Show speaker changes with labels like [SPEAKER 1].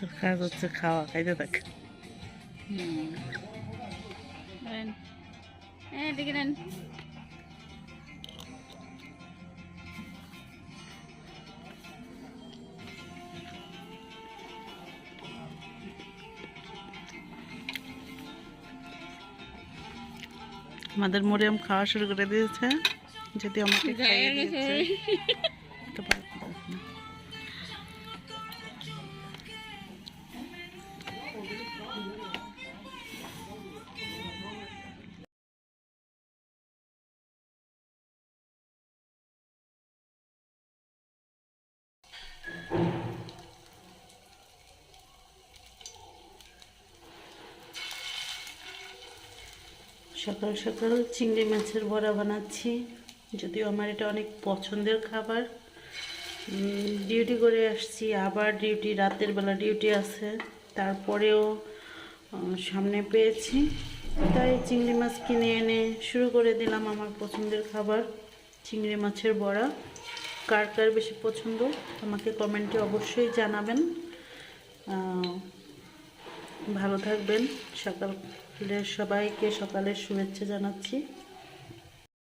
[SPEAKER 1] তোর কাজ হচ্ছে খাওয়া, খাইতে থাক।
[SPEAKER 2] দেখে নেন।
[SPEAKER 1] আমাদের মরিয়ম খাওয়া শুরু করে দিয়েছে, যদি আমাকে খাইয়ে দিয়েছে তো পারবো না। সকাল সকাল চিংড়ি মাছের বড়া বানাচ্ছি, যদিও আমার এটা অনেক পছন্দের খাবার। ডিউটি করে আসছি, আবার ডিউটি, রাতের বেলা ডিউটি আছে, তারপরেও সামনে পেয়েছি, তাই চিংড়ি মাছ কিনে এনে শুরু করে দিলাম আমার পছন্দের খাবার চিংড়ি মাছের বড়া। কার কার বেশি পছন্দ আমাকে কমেন্টে অবশ্যই জানাবেন। ভালো থাকবেন। সকালের সবাইকে সকালের শুভেচ্ছা জানাচ্ছি।